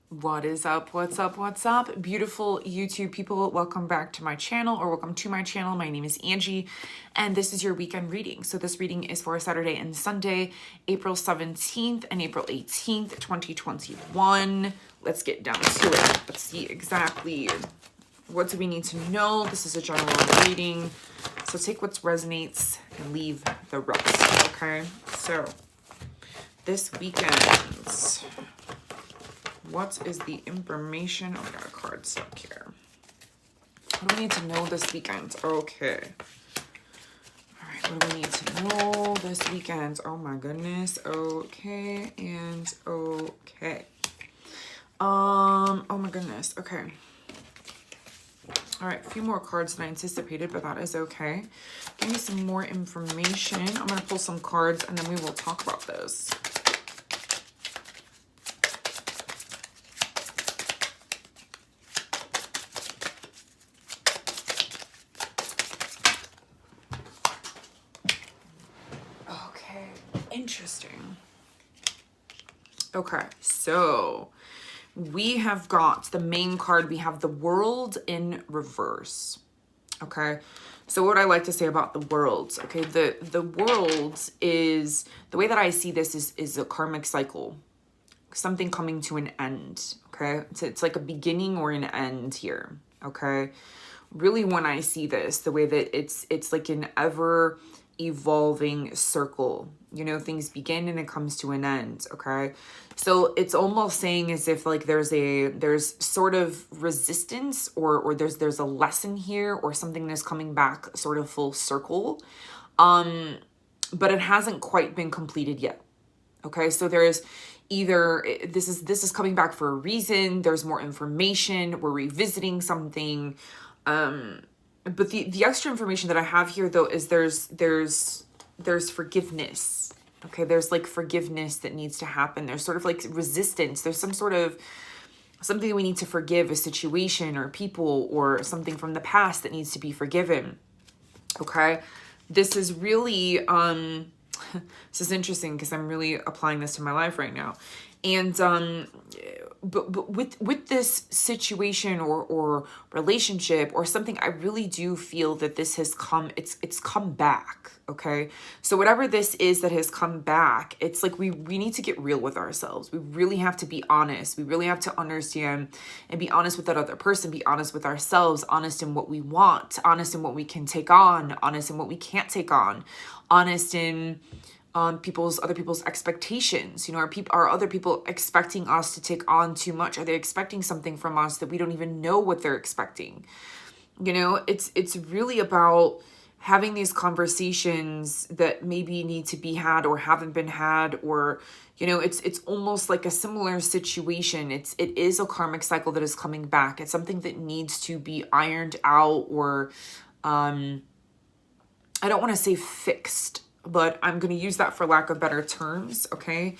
What is up? What's up? What's up? Beautiful YouTube people, welcome back to my channel, or welcome to my channel. My name is Angie, and this is your weekend reading. So this reading is for Saturday and Sunday, April 17th and April 18th, 2021. Let's get down to it. Let's see exactly what do we need to know. This is a general reading, so take what resonates and leave the rest, okay? So this weekend, what is the information? Oh, we got a card stuck here. What do we need to know this weekend? Okay. All right, what do we need to know this weekend? Oh my goodness. Okay, and okay. Oh my goodness. Okay. All right, a few more cards than I anticipated, but that is okay. Give me some more information. I'm going to pull some cards, and then we will talk about this. Okay, interesting. Okay, so we have got the main card. We have the World in reverse. Okay, so what I like to say about the World, okay, the World is, the way that I see this is a karmic cycle, something coming to an end. Okay, it's like a beginning or an end here. Okay, really, when I see this, the way that it's like an ever evolving circle, you know, things begin and it comes to an end. Okay, so it's almost saying as if like there's sort of resistance, or there's a lesson here, or something that's coming back sort of full circle, but it hasn't quite been completed yet. Okay, so there's either this is coming back for a reason, there's more information, we're revisiting something, but the extra information that I have here though is there's forgiveness. Okay, there's like forgiveness that needs to happen. There's sort of like resistance. There's some sort of something we need to forgive, a situation or people or something from the past that needs to be forgiven. Okay, this is really this is interesting because I'm really applying this to my life right now. And but with this situation or relationship or something, I really do feel that this has come, it's come back. Okay, so whatever this is that has come back, it's like we need to get real with ourselves. We really have to be honest. We really have to understand and be honest with that other person, be honest with ourselves, honest in what we want, honest in what we can take on, honest in what we can't take on, honest in other people's expectations. You know, are other people expecting us to take on too much? Are they expecting something from us that we don't even know what they're expecting? You know, it's really about having these conversations that maybe need to be had or haven't been had, or, you know, it's almost like a similar situation. It is a karmic cycle that is coming back. It's something that needs to be ironed out, or I don't want to say fixed, but I'm going to use that for lack of better terms. Okay.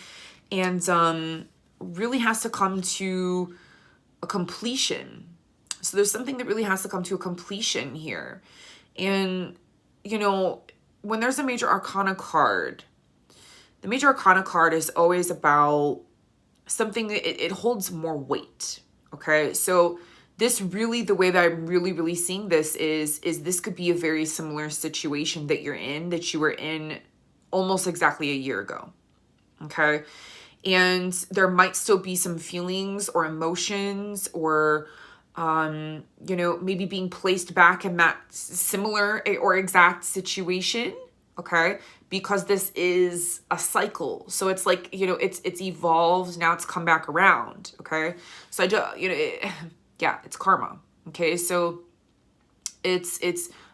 And really has to come to a completion. So there's something that really has to come to a completion here. And, you know, when there's a major arcana card, the major arcana card is always about something that it holds more weight. Okay. So this really, the way that I'm really seeing this is this could be a very similar situation that you're in, that you were in almost exactly a year ago. Okay. And there might still be some feelings or emotions, or, you know, maybe being placed back in that similar or exact situation. Okay. Because this is a cycle. So it's like, you know, it's evolved. Now it's come back around. Okay. So I do, you know, yeah, it's karma. Okay, so it's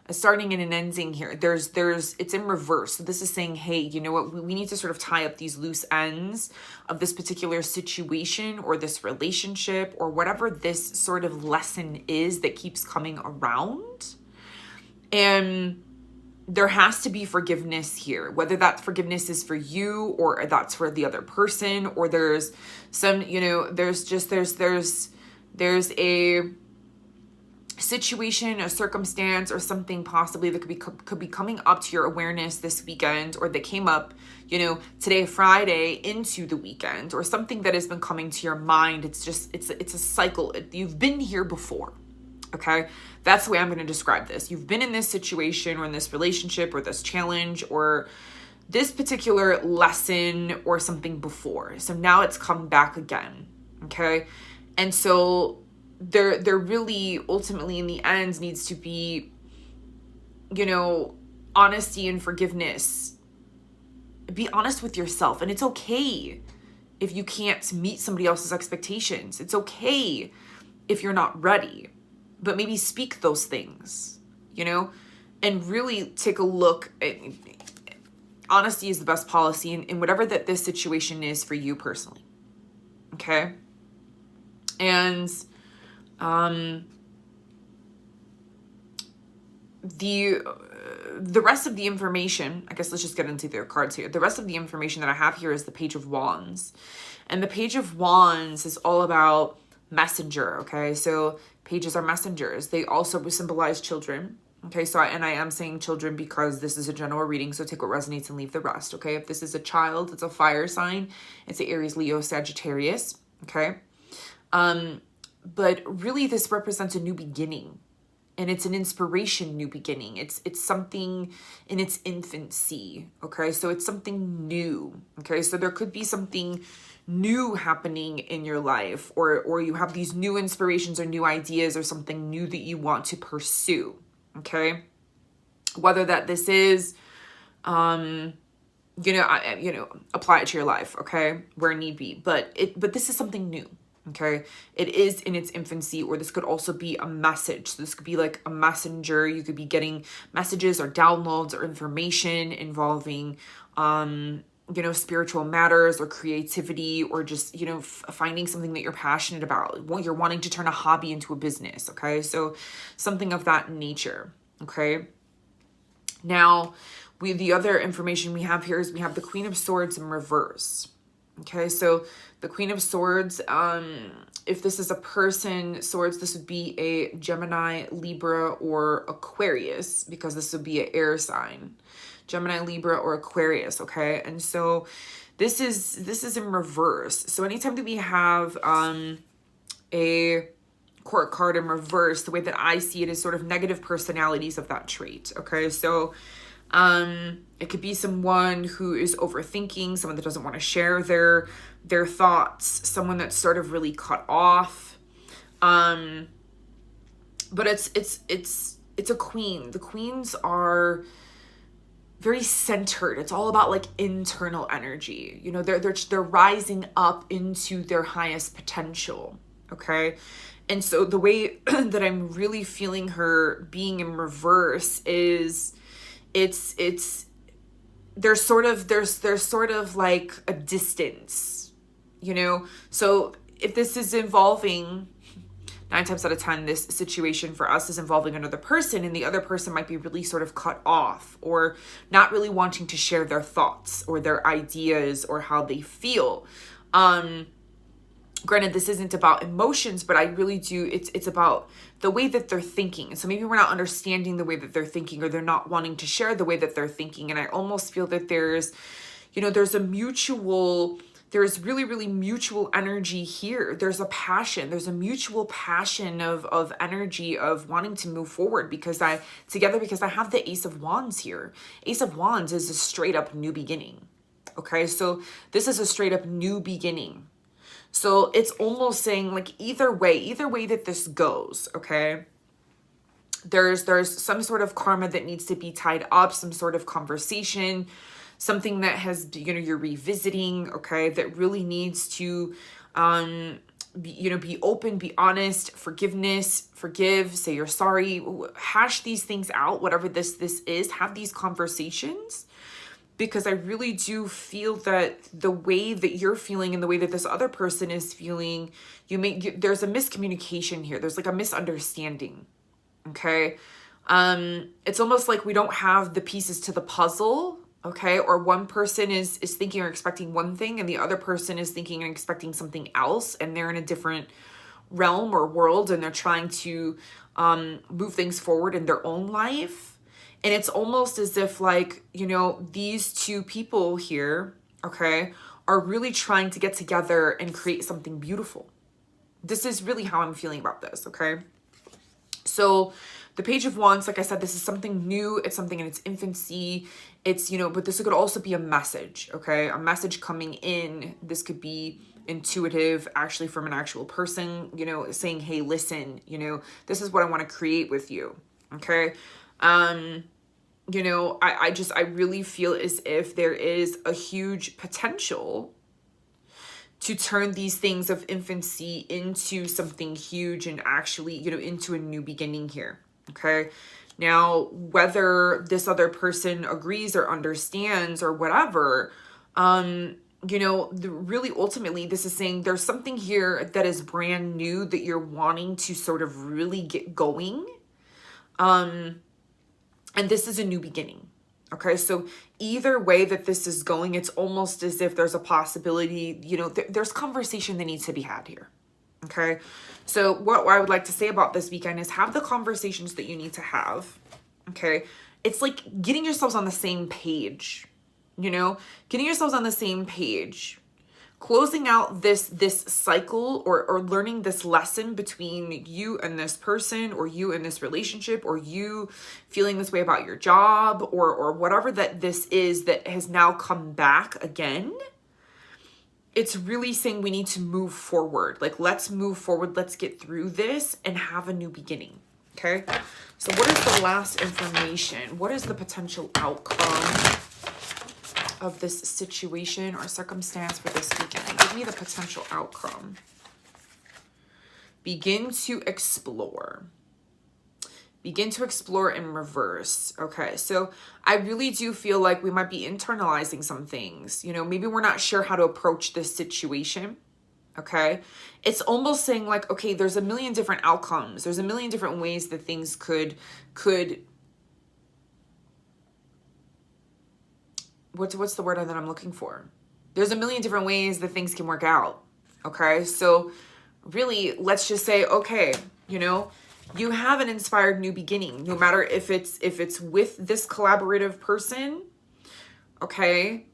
a starting and an ending here. It's in reverse. So this is saying, hey, you know what? We need to sort of tie up these loose ends of this particular situation or this relationship or whatever this sort of lesson is that keeps coming around. And there has to be forgiveness here, whether that forgiveness is for you or that's for the other person, or there's some, you know, there's a situation, a circumstance, or something possibly that could be coming up to your awareness this weekend, or that came up, you know, today, Friday, into the weekend, or something that has been coming to your mind. It's just, it's a cycle. You've been here before. Okay. That's the way I'm going to describe this. You've been in this situation or in this relationship or this challenge or this particular lesson or something before. So now it's come back again. Okay. And so there really ultimately in the end needs to be, you know, honesty and forgiveness. Be honest with yourself. And it's okay if you can't meet somebody else's expectations. It's okay if you're not ready, but maybe speak those things, you know, and really take a look at, honesty is the best policy in whatever that this situation is for you personally. Okay. And, the rest of the information, I guess let's just get into their cards here. The rest of the information that I have here is the Page of Wands. And the Page of Wands is all about messenger, okay? So pages are messengers. They also symbolize children, okay? So I am saying children because this is a general reading, so take what resonates and leave the rest, okay? If this is a child, it's a fire sign. It's an Aries, Leo, Sagittarius, okay? But really this represents a new beginning. And it's an inspiration, new beginning. It's something in its infancy, okay? So it's something new, okay? So there could be something new happening in your life, or you have these new inspirations or new ideas or something new that you want to pursue, okay? Whether that this is, you know, apply it to your life, okay? Where need be, but this is something new. Okay, it is in its infancy, or this could also be a message. So this could be like a messenger. You could be getting messages or downloads or information involving, you know, spiritual matters or creativity, or just, you know, finding something that you're passionate about. You're wanting to turn a hobby into a business. Okay, so something of that nature. Okay, now the other information we have here is we have the Queen of Swords in reverse. Okay, so the Queen of Swords, if this is a person, swords, this would be a Gemini, Libra, or Aquarius, because this would be an air sign. Gemini, Libra, or Aquarius, okay? And so this is in reverse. So anytime that we have a court card in reverse, the way that I see it is sort of negative personalities of that trait, okay? So it could be someone who is overthinking, someone that doesn't want to share their thoughts, someone that's sort of really cut off. But it's a queen. The queens are very centered. It's all about like internal energy. You know, they're rising up into their highest potential. Okay. And so the way that I'm really feeling her being in reverse is there's sort of like a distance, you know? So if this is involving 9 times out of 10, this situation for us is involving another person, and the other person might be really sort of cut off or not really wanting to share their thoughts or their ideas or how they feel. Granted, this isn't about emotions, but I really do, it's about the way that they're thinking. And so maybe we're not understanding the way that they're thinking, or they're not wanting to share the way that they're thinking. And I almost feel that there's really, really mutual energy here. There's a passion. There's a mutual passion of energy of wanting to move forward because I have the Ace of Wands here. Ace of Wands is a straight up new beginning. Okay, so this is a straight up new beginning. So it's almost saying like either way that this goes, okay, there's some sort of karma that needs to be tied up, some sort of conversation, something that has, you know, you're revisiting, okay, that really needs to, be open, be honest, forgive, say you're sorry, hash these things out, whatever this is, have these conversations. Because I really do feel that the way that you're feeling and the way that this other person is feeling, there's a miscommunication here. There's like a misunderstanding. Okay. It's almost like we don't have the pieces to the puzzle. Okay. Or one person is thinking or expecting one thing, and the other person is thinking and expecting something else. And they're in a different realm or world, and they're trying to move things forward in their own life. And it's almost as if like, you know, these two people here, okay, are really trying to get together and create something beautiful. This is really how I'm feeling about this, okay? So the Page of Wands, like I said, this is something new. It's something in its infancy. It's, you know, but this could also be a message, okay? A message coming in. This could be intuitive, actually from an actual person, you know, saying, hey, listen, you know, this is what I want to create with you, okay? You know, I really feel as if there is a huge potential to turn these things of infancy into something huge and actually, you know, into a new beginning here. Okay. Now, whether this other person agrees or understands or whatever, you know, really ultimately this is saying there's something here that is brand new that you're wanting to sort of really get going. And this is a new beginning. Okay, so either way that this is going, it's almost as if there's a possibility, you know, there's conversation that needs to be had here. Okay, so what I would like to say about this weekend is have the conversations that you need to have. Okay, it's like getting yourselves on the same page, you know, getting yourselves on the same page, closing out this cycle or learning this lesson between you and this person, or you and this relationship, or you feeling this way about your job, or whatever that this is that has now come back again. It's really saying we need to move forward. Like, let's move forward. Let's get through this and have a new beginning. Okay. So what is the last information? What is the potential outcome of this situation or circumstance for this weekend? Give me the potential outcome. Begin to explore. Begin to explore in reverse. Okay, so I really do feel like we might be internalizing some things. You know, maybe we're not sure how to approach this situation. Okay, it's almost saying like, okay, there's a million different outcomes. There's a million different ways that things could what's the word that I'm looking for? There's a million different ways that things can work out. Okay, so really, let's just say, okay, you know, you have an inspired new beginning, no matter if it's with this collaborative person, okay,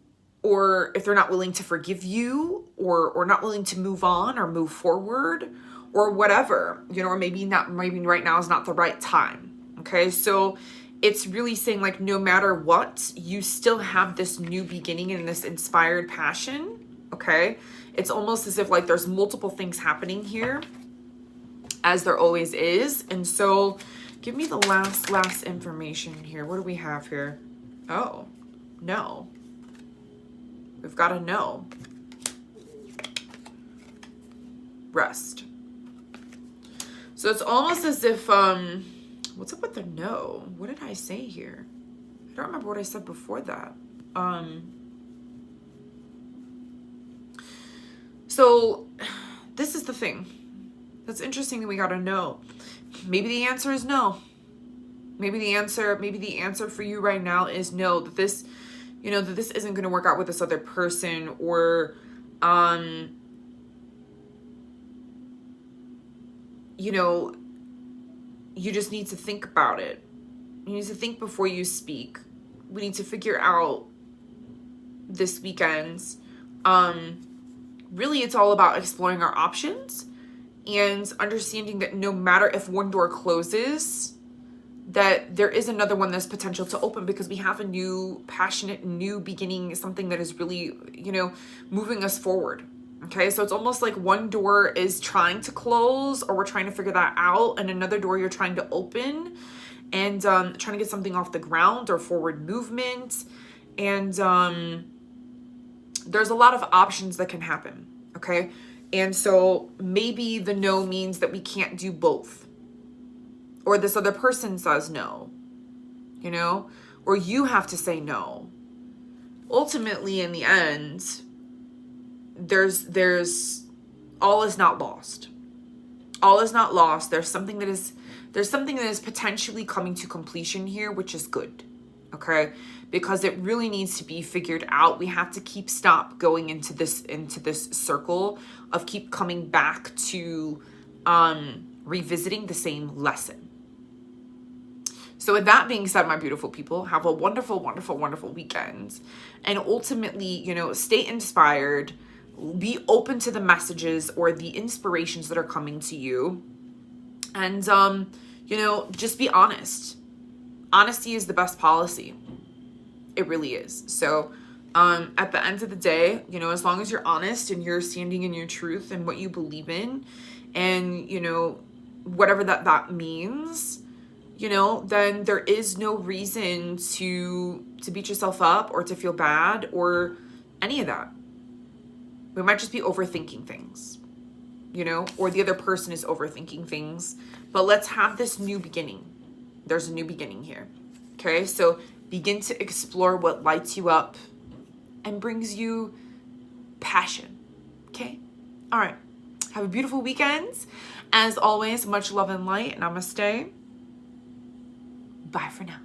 or if they're not willing to forgive you, or not willing to move on or move forward, or whatever, you know, or maybe right now is not the right time. Okay, so it's really saying like, no matter what, you still have this new beginning and this inspired passion. Okay, it's almost as if like there's multiple things happening here, as there always is. And so give me the last information here. What do we have here? Oh, no. We've got a no. Rest. So it's almost as if, what's up with the no? What did I say here? I don't remember what I said before that. So this is the thing. That's interesting that we got a no. Maybe the answer is no. Maybe the answer for you right now is no, that this, you know, that this isn't going to work out with this other person, or, you know, you just need to think about it. You need to think before you speak. We need to figure out this weekend. Really, it's all about exploring our options and understanding that no matter if one door closes, that there is another one that's potential to open, because we have a new passionate new beginning, something that is really, you know, moving us forward. Okay, so it's almost like one door is trying to close, or we're trying to figure that out, and another door you're trying to open, and trying to get something off the ground or forward movement. And there's a lot of options that can happen. Okay, and so maybe the no means that we can't do both, or this other person says no, you know, or you have to say no. Ultimately, in the end, there's all is not lost. All is not lost. There's something that is potentially coming to completion here, which is good. Okay, because it really needs to be figured out. We have to stop going into this circle of keep coming back to revisiting the same lesson. So with that being said, my beautiful people, have a wonderful, wonderful, wonderful weekend. And ultimately, you know, stay inspired, be open to the messages or the inspirations that are coming to you. And, you know, just be honest. Honesty is the best policy. It really is. So, at the end of the day, you know, as long as you're honest and you're standing in your truth and what you believe in, and, you know, whatever that means, you know, then there is no reason to beat yourself up or to feel bad or any of that. We might just be overthinking things, you know, or the other person is overthinking things. But let's have this new beginning. There's a new beginning here. Okay, so begin to explore what lights you up and brings you passion. Okay, all right. Have a beautiful weekend. As always, much love and light. Namaste. Bye for now.